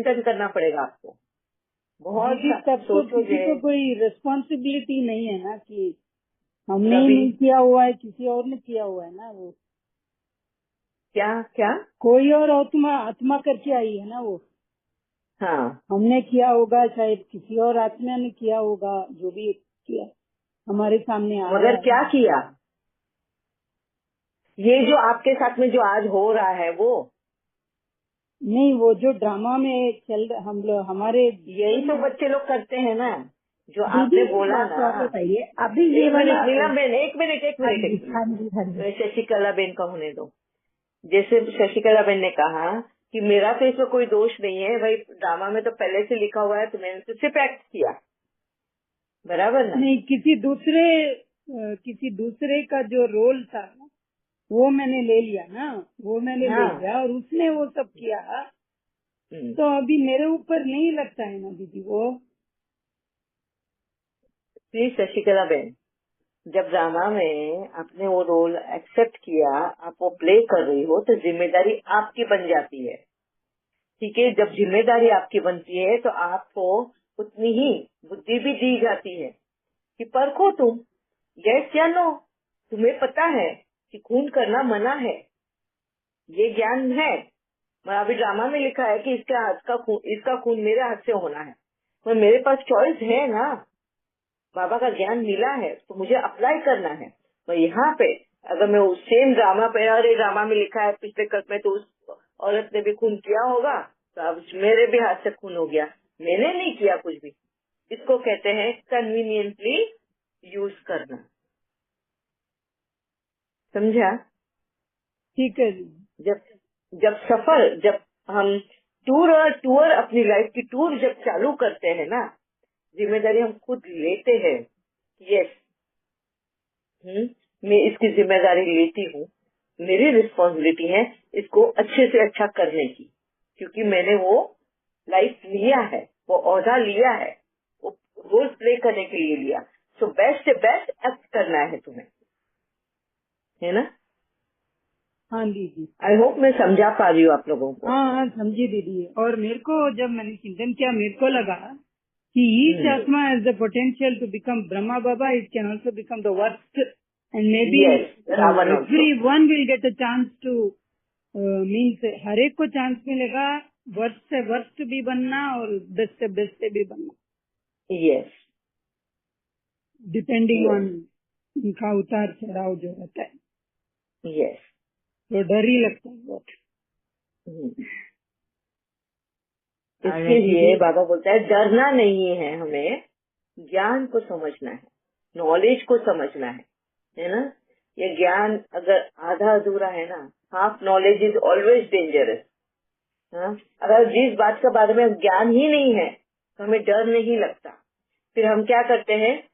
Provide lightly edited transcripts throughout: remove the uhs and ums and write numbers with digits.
चिंतन करना पड़ेगा आपको। बहुत तब तो सोचोगे। किसी को कोई रिस्पॉन्सिबिलिटी नहीं है ना कि हमने नहीं किया हुआ है, किसी और ने किया हुआ है ना। वो क्या क्या कोई और आत्मा करके आई है ना वो। हाँ, हमने किया होगा, शायद किसी और आत्मा ने किया होगा, जो भी किया हमारे सामने आया मगर है। क्या किया? ये जो आपके साथ में जो आज हो रहा है वो नहीं, वो जो ड्रामा में चल हम लोग हमारे यही तो बच्चे लोग करते हैं ना, जो आपने दीदी बोला बात ना। आप बताइए अभी ये वाला। नीलम बेन, एक मिनट हाँ जी। शशिकला बेन का होने दो। जैसे शशिकला बेन ने कहा कि मेरा तो इसमें कोई दोष नहीं है भाई, ड्रामा में तो पहले से लिखा हुआ है, तो मैंने तो सिर्फ एक्ट किया, बराबर ना? नहीं, किसी दूसरे का जो रोल था वो मैंने ले लिया ना, वो मैंने ले हाँ। लिया और उसने वो सब किया। तो अभी मेरे ऊपर नहीं लगता है ना दीदी वो। प्लीज शशिकला बेन, जब ड्रामा में आपने वो रोल एक्सेप्ट किया, आप वो प्ले कर रही हो, तो जिम्मेदारी आपकी बन जाती है। ठीक है, जब जिम्मेदारी आपकी बनती है तो आपको उतनी ही बुद्धि भी दी जाती है कि परखो तुम, यस या नो। तुम्हें पता है कि खून करना मना है, ये ज्ञान है। मैं अभी ड्रामा में लिखा है कि इसका खून मेरे हाथ से होना है, पर मेरे पास चॉइस है ना। बाबा का ज्ञान मिला है तो मुझे अप्लाई करना है। तो यहाँ पे अगर मैं उस सेम ड्रामा पे, अरे ड्रामा में लिखा है पिछले कल्प में तो उस औरत ने भी खून किया होगा, तो अब मेरे भी हाथ से खून हो गया, मैंने नहीं किया कुछ भी। इसको कहते हैं कन्वीनियंटली यूज करना। समझा? ठीक है जी। जब हम टूर अपनी लाइफ की टूर जब चालू करते हैं ना, जिम्मेदारी हम खुद लेते हैं। यस, मैं इसकी जिम्मेदारी लेती हूँ, मेरी रिस्पॉन्सिबिलिटी है इसको अच्छे से अच्छा करने की, क्योंकि मैंने वो लाइफ लिया है, वो ओहदा लिया है, वो रोल प्ले करने के लिए लिया। सो बेस्ट से बेस्ट एक्ट करना है तुम्हें, है ना? हाँ दीदी। आई होप मैं समझा पा रही हूँ आप लोगों को। हाँ समझी दीदी। और मेरे को जब मैंने चिंतन किया, मेरे को लगा कि ईच आत्मा has the potential to become Brahma Baba, it can also become the worst and may be Ravan every one will get a chance to means हर एक को चांस मिलेगा वर्स्ट से वर्स्ट भी बनना और बेस्ट से बेस्ट भी बनना, यस, डिपेंडिंग ऑन उनका उतार चढ़ाव जो रहता है। यस। तो डर ही लगता है बहुत। इसके लिए बाबा बोलता है डरना नहीं है, हमें ज्ञान को समझना है, नॉलेज को समझना है ना? ये ज्ञान अगर आधा अधूरा है ना, half knowledge is always dangerous. अगर जिस बात के बारे में ज्ञान ही नहीं है तो हमें डर नहीं लगता। फिर हम क्या करते हैं?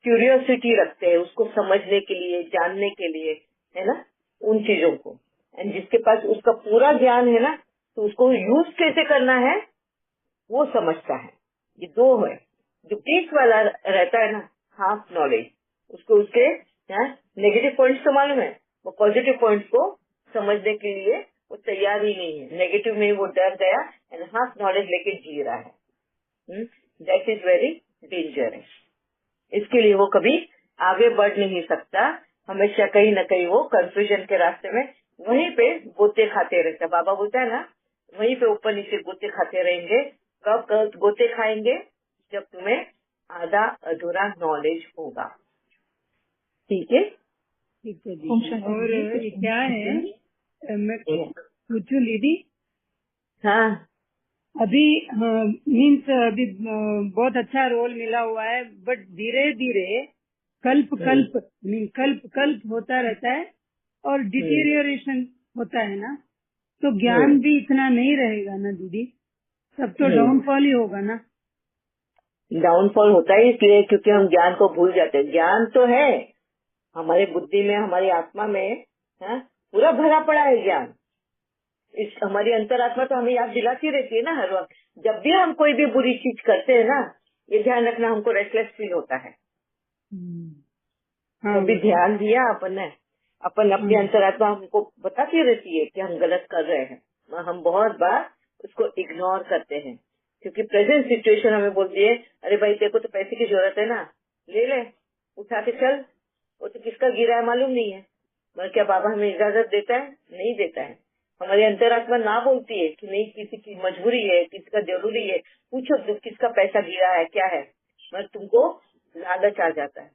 क्यूरियोसिटी रखते हैं उसको समझने के लिए, जानने के लिए, है ना, उन चीजों को। एंड जिसके पास उसका पूरा ज्ञान है ना, तो उसको यूज कैसे करना है वो समझता है। ये दो है। जो पीस वाला रहता है ना, हाफ नॉलेज, उसको उसके नेगेटिव पॉइंट्स तो मालूम है, वो पॉजिटिव पॉइंट्स को समझने के लिए वो तैयार ही नहीं है। नेगेटिव में वो डर गया एंड हाफ नॉलेज लेके जी रहा है। That is very dangerous. इसके लिए वो कभी आगे बढ़ नहीं सकता, हमेशा कहीं न कहीं वो कंफ्यूजन के रास्ते में वहीं पे गोते खाते रहता है। बाबा बोलता है ना, वहीं पे ऊपर नीचे गोते खाते रहेंगे। कब गोते खाएंगे? जब तुम्हें आधा अधूरा नॉलेज होगा। ठीक है? ठीक है दीदी। और ये क्या है, मैं पूछूं दीदी? हाँ, अभी मीन्स अभी बहुत अच्छा रोल मिला हुआ है, बट धीरे धीरे कल्प कल्प होता रहता है और डिटीरियोरेशन होता है ना, तो ज्ञान भी इतना नहीं रहेगा ना दीदी, सब तो डाउनफॉल ही होगा ना। डाउनफॉल होता है इसलिए क्योंकि हम ज्ञान को भूल जाते हैं। ज्ञान तो है हमारे बुद्धि में, हमारी आत्मा में, पूरा भरा पड़ा है ज्ञान। इस हमारी अंतरात्मा तो हमें याद दिलाती रहती है ना हर वक्त। जब भी हम कोई भी बुरी चीज करते हैं ना, ये ध्यान रखना, हमको रेस्टलेस फील होता है। कभी ध्यान दिया अपन ने? अपन अपनी अंतरात्मा हमको बताती रहती है कि हम गलत कर रहे हैं। हम बहुत बार उसको इग्नोर करते हैं, क्योंकि प्रेजेंट सिचुएशन हमें बोलती है अरे भाई तेरे को तो पैसे की जरूरत है ना, ले ले उठा के चल, वो तो किसका गिरा है मालूम नहीं है। मगर क्या बाबा हमें इजाजत देता है? नहीं देता है। हमारी अंतरात्मा ना बोलती है कि नहीं किसी की मजबूरी है, किसी का जरूरी है, पूछो तो किसका पैसा गिरा है क्या है, मगर तुमको लालच आ जाता है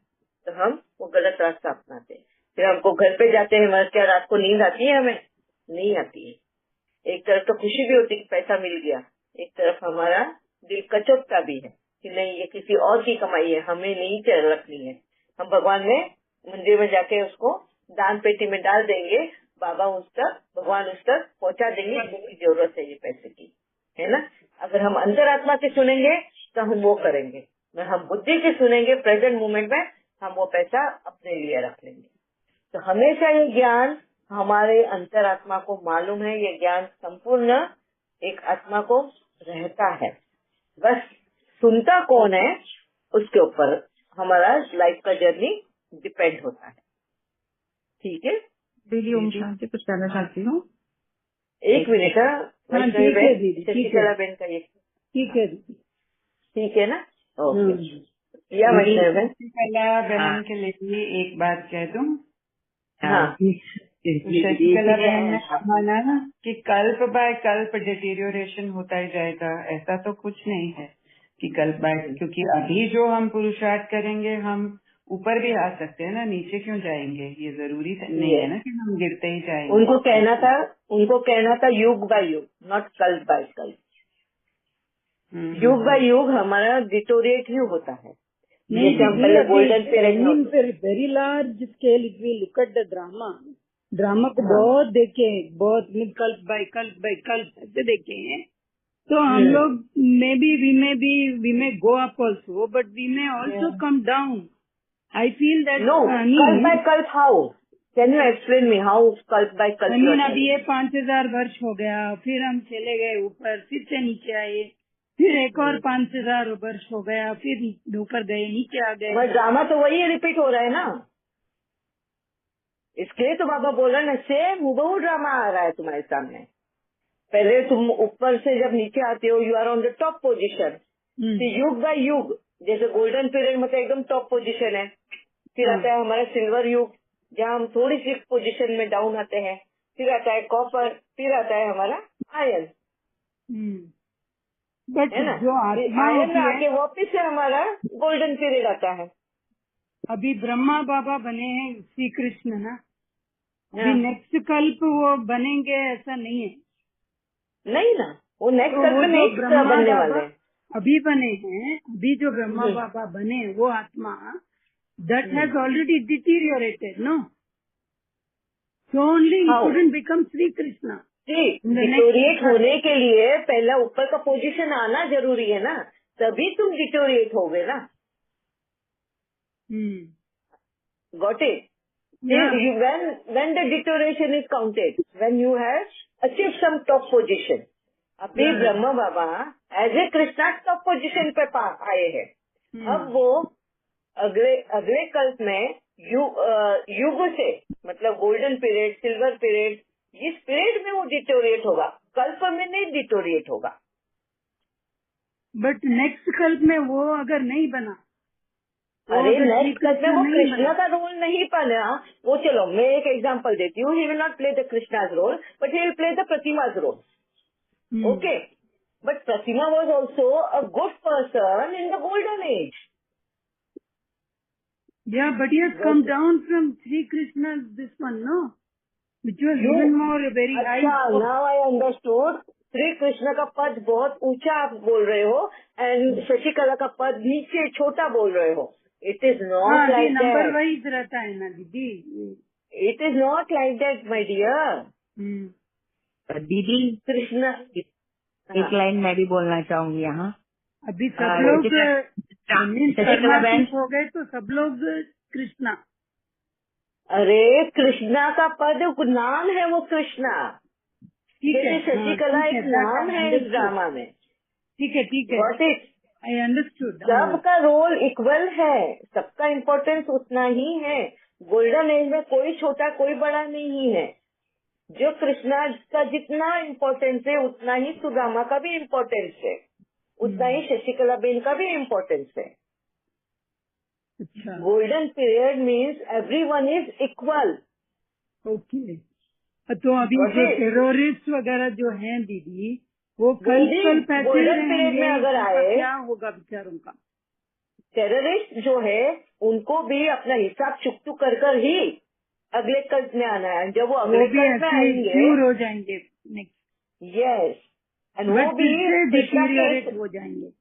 तो हम वो गलत रास्ता अपनाते हैं। फिर हमको घर पे जाते हैं, मगर क्या रात को नींद आती है? हमें नहीं आती है। एक तरफ तो खुशी भी होती है कि पैसा मिल गया, एक तरफ हमारा दिल कचोटता भी है कि नहीं ये किसी और की कमाई है, हमें नहीं रखनी है। हम भगवान में मंदिर में जाके उसको दान पेटी में डाल देंगे, बाबा उस तक, भगवान उस तक पहुंचा देंगे जिसकी जरूरत है ये पैसे की, है ना। अगर हम अंतरात्मा की सुनेंगे तो हम वो करेंगे, अगर हम बुद्धि की सुनेंगे प्रेजेंट मोमेंट में, हम वो पैसा अपने लिए रख लेंगे। तो हमेशा ये ज्ञान हमारे अंतरात्मा को मालूम है, ये ज्ञान संपूर्ण एक आत्मा को रहता है, बस सुनता कौन है उसके ऊपर हमारा लाइफ का जर्नी डिपेंड होता है। ठीक है दीदी, ओम शांति। कुछ कहना चाहती हूँ? एक मिनट। हाँ, ठीक है दीदी, ठीक है, शशिकला बहन का ये ठीक है दीदी, ठीक है ना? ओके। या वैष्णवी बहन, शशिकला बहन के लिए एक बात कह दूँ? हाँ शशिकला बहन ने माना ना कि कल्प बाय कल्प डिटेरियोरेशन होता ही जाएगा, ऐसा तो कुछ नहीं है कि कल्प बाय, क्योंकि अभी जो हम पुरुषार्थ करेंगे हम ऊपर भी आ सकते हैं ना, नीचे क्यों जाएंगे? ये जरूरी नहीं है ना कि हम गिरते ही जाएंगे। उनको कहना था युग बाय युग, नॉट कल्प बाय कल्प। युग बाय युग हमारा डिटोरिएट ही होता है। नहीं पहले golden period very large scale if we look at the drama को बहुत देखे, बहुत कल्प बाय कल्प ऐसे देखे हैं। तो हम लोग we may go up also, but we may also come down. I feel that no कल्प बाय कल्प how, can you explain me how कल्प बाय कल्प? अभी ये 5000 वर्ष हो गया, फिर हम चले गए ऊपर, फिर से नीचे आए, फिर एक और 5000 वर्ष हो गया, फिर ऊपर गए, नीचे आ गए। ड्रामा तो वही रिपीट हो रहा है ना, इसलिए तो बाबा बोल रहे हैं ना, सेम हूबहू ड्रामा आ रहा है तुम्हारे सामने। पहले तुम ऊपर से जब नीचे आते हो, you are on the top position. युग बाय युग, जैसे गोल्डन पीरियड मतलब एकदम टॉप पोजीशन है, फिर आता है हमारा सिल्वर युग जहाँ हम थोड़ी सी पोजीशन में डाउन आते हैं, फिर आता है कॉपर, फिर आता है हमारा आयन, बट है ना। जो आत्मा आयन होती है, आके वापिस से हमारा गोल्डन पीरियड आता है। अभी ब्रह्मा बाबा बने हैं श्री कृष्ण ना, अभी नेक्स्ट कल्प वो बनेंगे ऐसा नहीं है। नहीं ना, वो नेक्स्ट तो कल्प वो में जो नहीं ब्रह्मा बनने बाबा वाले हैं। अभी बने हैं, अभी जो ब्रह्मा बाबा बने वो आत्मा that has already deteriorated, no? So only he couldn't become Sri Krishna. Deteriorate होने के लिए पहला ऊपर का पोजीशन आना जरूरी है ना, तभी तुम डिटोरिएट होगे ना। Got it? When the deterioration is counted, when you have achieved some top position. अभी Brahma Baba as a Krishna top position पे आए हैं। अब वो अगले कल्प में युग से मतलब गोल्डन पीरियड, सिल्वर पीरियड, इस पीरियड में वो डिटोरिएट होगा, कल्प में नहीं डिटोरिएट होगा। बट नेक्स्ट कल्प में वो अगर नहीं बना, अरे नेक्स्ट कल्प में वो कृष्णा का रोल नहीं बना, वो चलो मैं एक एग्जांपल देती हूँ, he will not play the Krishna's role but he will play the Pratima's role. Okay, but Pratima was also a good person in the golden age. Yeah, but he has come down from Sri Krishna's this one, no? Which was even more very high. अच्छा, now I understood. Shri Krishna का पद बहुत ऊंचा आप बोल रहे हो and Sasikala का पद नीचे छोटा बोल रहे हो। It is not like that. Number wise रहता है ना दीदी। It is not like that my dear. दीदी कृष्ण, एक लाइन मैं भी बोलना चाहूंगी यहाँ। अभी सब लोग हो गए तो सब लोग कृष्णा। अरे कृष्णा का पद नाम है, वो कृष्णा। जैसे शशिकला एक नाम है इस ड्रामा में। ठीक है आई अंडरस्टूड। सबका रोल इक्वल है, सबका इम्पोर्टेंस उतना ही है। गोल्डन एज में कोई छोटा कोई बड़ा नहीं है। जो कृष्णा का जितना इम्पोर्टेंस है उतना ही सुदामा का भी इम्पोर्टेंस है, उतना ही शशिकला बेन का भी इम्पोर्टेंस है। अच्छा, golden period means everyone is equal. Okay. तो अभी जो टेररिस्ट वगैरह जो हैं दीदी, वो कल पैसे गोल्डन पीरियड में अगर उनका आए, क्या होगा बेचारों का? टेररिस्ट जो है उनको भी अपना हिसाब चुकतू कर कर ही अगले कल्प में आना है। जब वो अगले कल्प में आएंगे, क्यूर हो जाएंगे नेक्स्ट। यस, एंड वो भी डिटीरियरेट हो जाएंगे।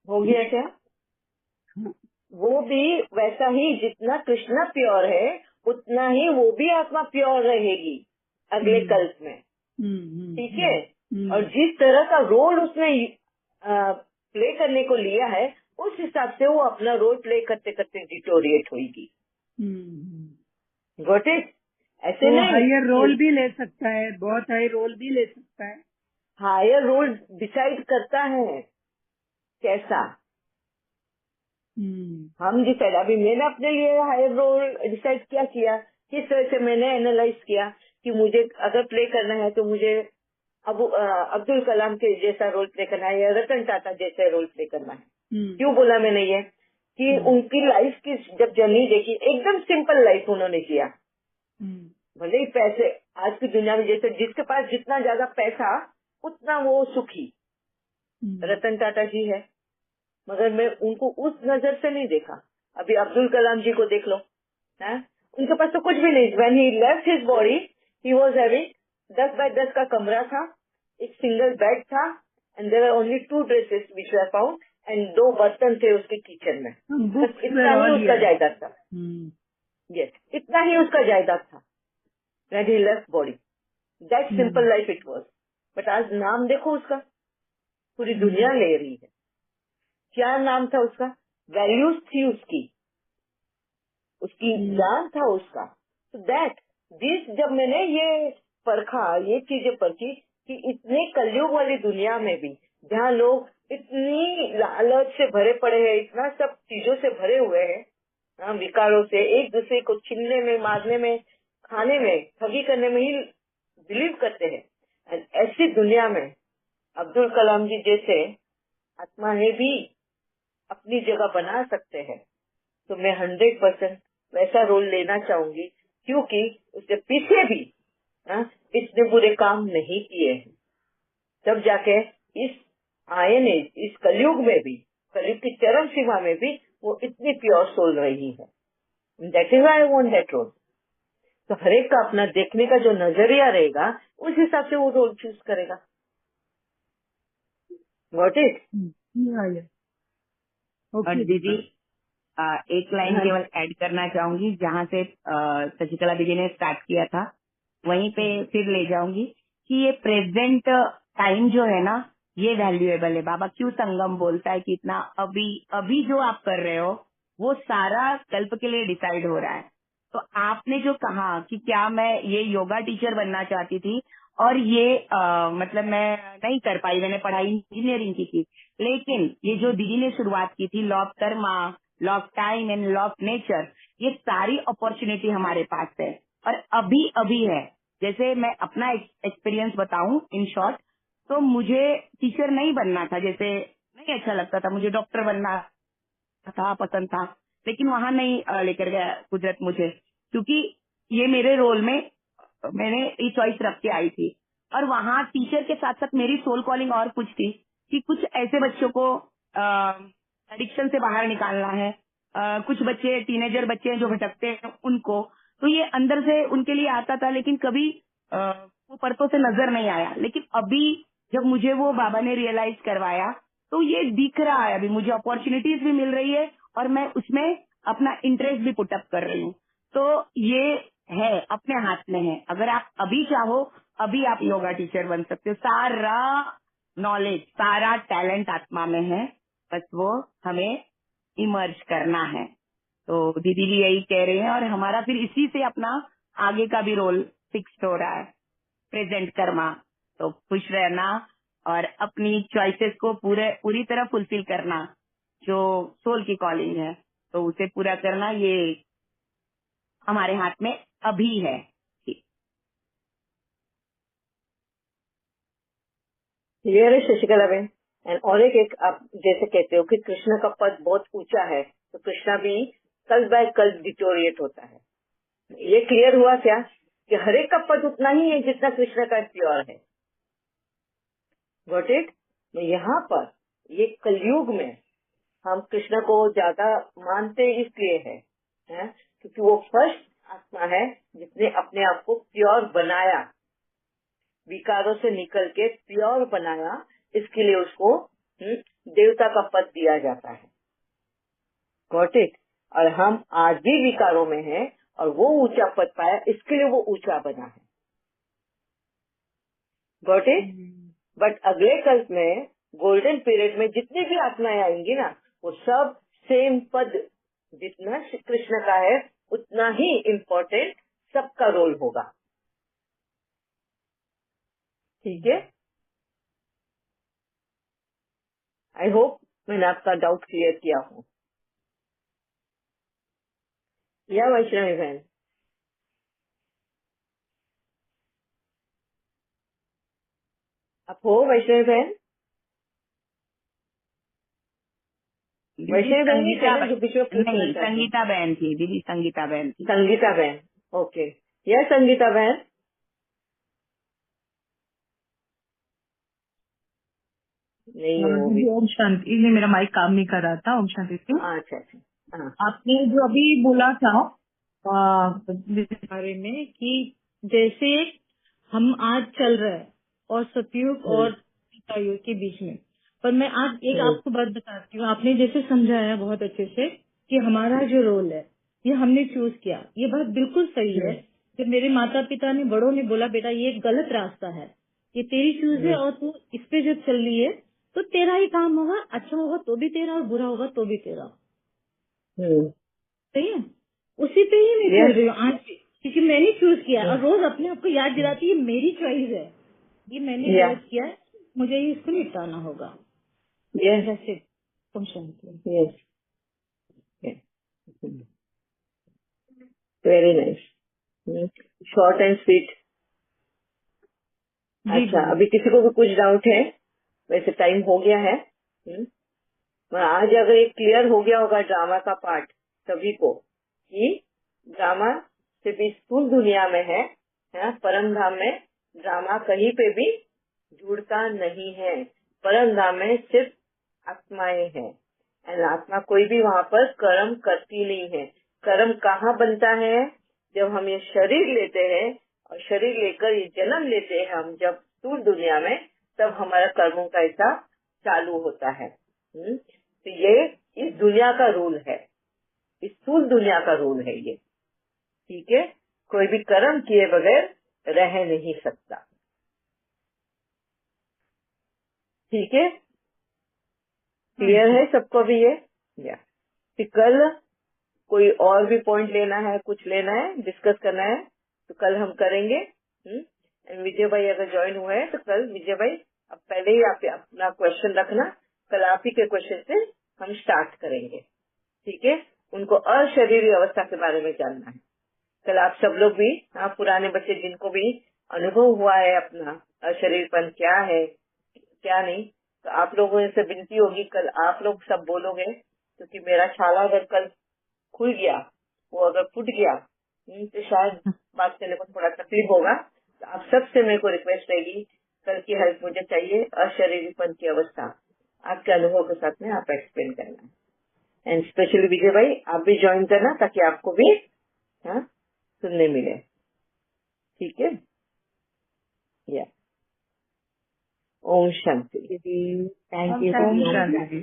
हो गया क्या? हाँ। वो भी वैसा ही, जितना कृष्णा प्योर है उतना ही वो भी आत्मा प्योर रहेगी अगले कल्प में। ठीक है। और जिस तरह का रोल उसने प्ले करने को लिया है, उस हिसाब से वो अपना रोल प्ले करते करते डिटोरिएट होगी। Got it? ऐसे नहीं हायर रोल भी ले सकता है, बहुत हाई रोल भी ले सकता है। हायर रोल डिसाइड करता है कैसा। हम डिसाइड, अभी मैंने अपने लिए हायर रोल डिसाइड क्या किया, किस तरह से मैंने एनालाइज किया कि मुझे अगर प्ले करना है तो मुझे अब्दुल कलाम के जैसा रोल प्ले करना है या रतन टाटा जैसा रोल प्ले करना है। क्यों बोला मैंने ये कि उनकी लाइफ की जब जर्नी देखी, एकदम सिंपल लाइफ उन्होंने किया। भले ही पैसे आज की दुनिया में जैसे जिसके पास जितना ज्यादा पैसा उतना वो सुखी, रतन टाटा जी है, मगर मैं उनको उस नजर से नहीं देखा। अभी अब्दुल कलाम जी को देख लो, है? उनके पास तो कुछ भी नहीं। When he left his body he was having 10 by 10 का कमरा था, एक सिंगल बेड था, and there are only 2 dresses which were found, and 2 बर्तन थे उसके किचन में। बस इतना ही उसका जायदाद था। यस, इतना ही उसका जायदाद था when he left body. That simple life it was. But आज नाम देखो उसका, पूरी दुनिया ले रही है। क्या नाम था उसका? वैल्यूज थी उसकी ज्ञान था उसका। तो दैट दिस, जब मैंने ये परखा, ये चीजें परखी कि इतने कलयुग वाली दुनिया में भी जहाँ लोग इतनी लालच से भरे पड़े हैं, इतना सब चीजों से भरे हुए हैं, विकारों से, एक दूसरे को छीनने में, मारने में, खाने में, ठगी करने में ही बिलीव करते हैं। एंड ऐसी दुनिया में अब्दुल कलाम जी जैसे आत्मा ने भी अपनी जगह बना सकते हैं। तो मैं 100% वैसा रोल लेना चाहूंगी, क्योंकि उसके पीछे भी इतने बुरे काम नहीं किए हैं। तब जाके इस आयन, इस कलयुग में भी, कलयुग की चरम सीमा में भी वो इतनी प्योर सोल रही है। That is I want that role. तो हरेक का अपना देखने का जो नजरिया रहेगा, उस हिसाब से वो रोल चूज करेगा। Got it? और दीदी एक लाइन केवल ऐड करना चाहूंगी, जहाँ से शशिकला दीदी ने स्टार्ट किया था वहीं पे फिर ले जाऊंगी कि ये प्रेजेंट टाइम जो है ना, ये वैल्यूएबल है। बाबा क्यों संगम बोलता है कि इतना अभी जो आप कर रहे हो वो सारा कल्प के लिए डिसाइड हो रहा है। तो आपने जो कहा कि क्या मैं ये योगा टीचर बनना चाहती थी और ये मतलब मैं नहीं कर पाई, मैंने पढ़ाई इंजीनियरिंग की थी, लेकिन ये जो दीदी ने शुरुआत की थी, law of Karma, law of time and law of nature, ये सारी अपॉर्चुनिटी हमारे पास है और अभी है। जैसे मैं अपना एक्सपीरियंस बताऊं इन शॉर्ट, तो मुझे टीचर नहीं बनना था, जैसे नहीं अच्छा लगता था, मुझे डॉक्टर बनना था, पसंद था, लेकिन वहां नहीं लेकर गया कुदरत मुझे, क्योंकि ये मेरे रोल में मैंने ये चॉइस रख के आई थी। और वहां टीचर के साथ साथ मेरी सोल कॉलिंग और कुछ थी कि कुछ ऐसे बच्चों को एडिक्शन से बाहर निकालना है, कुछ बच्चे टीनेजर बच्चे हैं जो भटकते हैं उनको, तो ये अंदर से उनके लिए आता था, लेकिन कभी वो परतों से नजर नहीं आया। लेकिन अभी जब मुझे वो बाबा ने रियलाइज करवाया तो ये दिख रहा है, अभी मुझे अपॉर्चुनिटीज भी मिल रही है और मैं उसमें अपना इंटरेस्ट भी पुटअप कर रही हूँ। तो ये है, अपने हाथ में है। अगर आप अभी चाहो, अभी आप योगा टीचर बन सकते हो। सारा नॉलेज, सारा टैलेंट आत्मा में है, बस वो हमें इमर्ज करना है। तो दीदी भी यही कह रहे हैं और हमारा फिर इसी से अपना आगे का भी रोल फिक्स हो रहा है, प्रेजेंट कर्मा। तो खुश रहना और अपनी चॉइसेस को पूरी तरह फुलफिल करना, जो सोल की कॉलिंग है तो उसे पूरा करना, ये हमारे हाथ में अभी है। क्लियर है शशिकला बेन? एंड और एक आप जैसे कहते हो कि कृष्ण का पद बहुत ऊंचा है, तो कृष्णा भी कल बाय कल डिटोरिएट होता है। ये क्लियर हुआ क्या कि हर एक का पद उतना ही है जितना कृष्ण का प्योर है। Got it? यहाँ पर ये कलयुग में हम कृष्ण को ज्यादा मानते इसलिए है क्योंकि वो फर्स्ट आत्मा है जिसने अपने आप को प्योर बनाया, विकारों से निकल के प्योर बनाया। इसके लिए उसको देवता का पद दिया जाता है। Got it? और हम आज भी विकारों में हैं और वो ऊंचा पद पाया, इसके लिए वो ऊंचा बना है। Got it? बट अगले कल्प में गोल्डन पीरियड में जितनी भी आत्माएं आएंगी ना, वो सब सेम पद, जितना श्री कृष्ण का है उतना ही इम्पोर्टेंट सबका रोल होगा। ठीक है? आई होप मैंने आपका डाउट क्लियर किया हूँ। या वैष्णवी बहन? आप हो वैष्णवी बहन? वैष्णवी बहन ही थे ना जो बीच में पूछना नहीं, चाहती? संगीता बहन थी दीदी, संगीता बहन थी। संगीता बहन, ओके। या संगीता बहन? नहीं हो भी। ओम शांति। नहीं, मेरा माइक काम नहीं कर रहा था। ओम शांति सिंह, अच्छा अच्छा, हाँ। आपने जो अभी बोला था इस बारे में कि जैसे हम आज चल रहे हैं और सतयुग और त्रेता युग के बीच में, पर मैं आज एक आपको बात बताती हूँ। आपने जैसे समझाया बहुत अच्छे से कि हमारा जो रोल है ये हमने चूज किया, ये बात बिल्कुल सही है। जब मेरे माता पिता ने, बड़ों ने बोला बेटा ये एक गलत रास्ता है, ये तेरी चूज है और तू इस पे जब चल रही है तो तेरा ही काम होगा, अच्छा होगा तो भी तेरा और बुरा होगा तो भी तेरा। सही है, उसी पे ही मैं चल रही हूँ आज भी, क्योंकि मैंने चूज किया और रोज अपने आप को याद दिलाती है ये मेरी चॉइस है, ये मैंने चूज किया है, मुझे ही इसको निपटाना होगा। वैसे very nice, short and sweet. अच्छा, अभी किसी को भी कुछ डाउट है? वैसे टाइम हो गया है। आज अगर एक क्लियर हो गया होगा ड्रामा का पार्ट सभी को कि ड्रामा सिर्फ इस स्थूल दुनिया में है, परम धाम में ड्रामा कहीं पे भी जुड़ता नहीं है। परम धाम में सिर्फ आत्माएं हैं एंड आत्मा कोई भी वहाँ पर कर्म करती नहीं है। कर्म कहाँ बनता है? जब हम ये शरीर लेते हैं और शरीर लेकर ये जन्म लेते हैं हम जब स्थूल दुनिया में, तब हमारा कर्मों का हिसाब चालू होता है। तो ये इस दुनिया का रूल है, इस स्थूल दुनिया का रूल है ये। ठीक है? कोई भी कर्म किए बगैर रह नहीं सकता। ठीक है? क्लियर है सबको भी ये? या फिर कल कोई और भी पॉइंट लेना है, कुछ लेना है, डिस्कस करना है तो कल हम करेंगे। विजय भाई अगर ज्वाइन हुए हैं तो कल विजय भाई अब पहले ही आप अपना क्वेश्चन रखना, कल आप ही के क्वेश्चन से हम स्टार्ट करेंगे। ठीक है? उनको अशरीरी अवस्था के बारे में जानना है। कल आप सब लोग भी, पुराने बच्चे जिनको भी अनुभव हुआ है अपना अशरीरपन क्या है क्या नहीं, तो आप लोगों से विनती होगी कल आप लोग सब बोलोगे, क्योंकि मेरा छाला अगर कल खुल गया, वो अगर फूट गया तो शायद बात करने को थोड़ा तकलीफ होगा। तो आप सबसे मेरे को रिक्वेस्ट रहेगी, कल की हेल्प मुझे चाहिए। अशरीरीपन की अवस्था आपके अनुभव के साथ में आप एक्सप्लेन करना है। एंड स्पेशली विजय भाई आप भी ज्वाइन करना ताकि आपको भी सुनने मिले। ठीक है? या ओम शांति। Thank you.